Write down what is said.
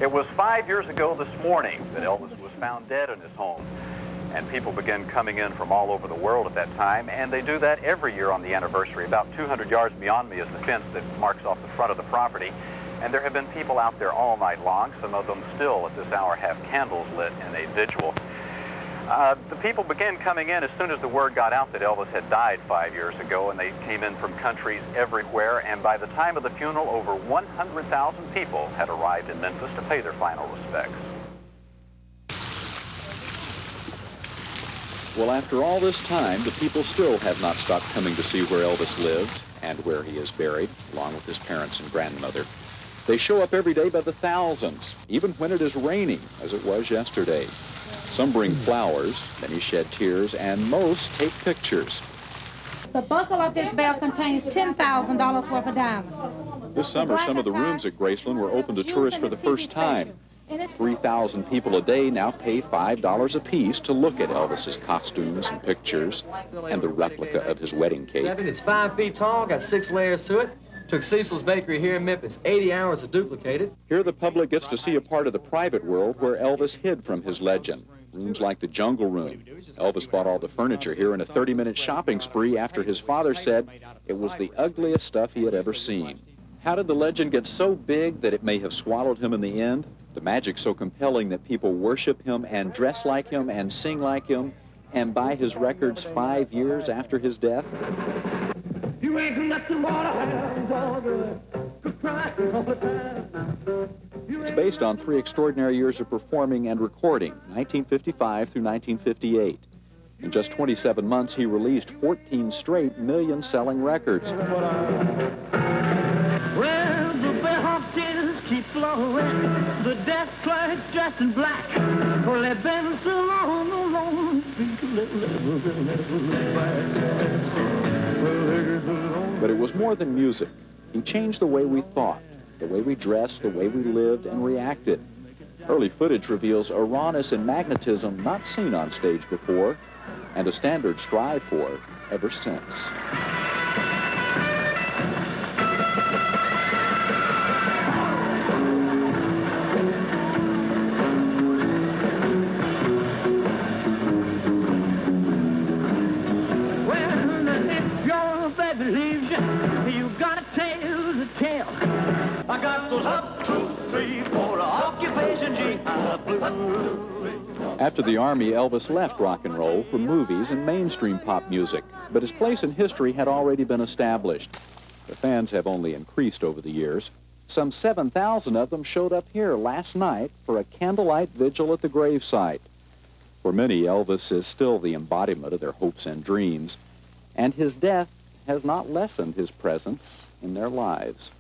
It was 5 years ago this morning that Elvis was found dead in his home. And people began coming in from all over the world at that time, and they do that every year on the anniversary. About 200 yards beyond me is the fence that marks off the front of the property. And there have been people out there all night long. Some of them still at this hour have candles lit in a vigil. The people began coming in as soon as the word got out that Elvis had died 5 years ago, and they came in from countries everywhere. And by the time of the funeral, over 100,000 people had arrived in Memphis to pay their final respects. Well, after all this time, the people still have not stopped coming to see where Elvis lived and where he is buried, along with his parents and grandmother. They show up every day by the thousands, even when it is raining, as it was yesterday. Some bring flowers, many shed tears, and most take pictures. The buckle of this bell contains $10,000 worth of diamonds. This summer, some of the rooms at Graceland were open to tourists for the first time. 3,000 people a day now pay $5 apiece to look at Elvis's costumes and pictures and the replica of his wedding cake. It's 5 feet tall, got 6 layers to it. Took Cecil's Bakery here in Memphis 80 hours to duplicate it. Here the public gets to see a part of the private world where Elvis hid from his legend. Rooms like the Jungle Room. Elvis bought all the furniture here in a 30-minute shopping spree after his father said it was the ugliest stuff he had ever seen. How did the legend get so big that it may have swallowed him in the end? The magic so compelling that people worship him and dress like him and sing like him and buy his records 5 years after his death? You ain't nothing but a It's based on 3 extraordinary years of performing and recording, 1955 through 1958. In just 27 months, he released 14 straight million-selling records. Well, the bellhop tears keep flowing, the desk clerk dressed in black. Well, they've been so long, But it was more than music. He changed the way we thought, the way we dressed, the way we lived and reacted. Early footage reveals a rawness and magnetism not seen on stage before, and a standard strived for ever since. I got those up, 2, 3, 4, occupation G, After the Army, Elvis left rock and roll for movies and mainstream pop music, but his place in history had already been established. The fans have only increased over the years. Some 7,000 of them showed up here last night for a candlelight vigil at the gravesite. For many, Elvis is still the embodiment of their hopes and dreams, and his death has not lessened his presence in their lives.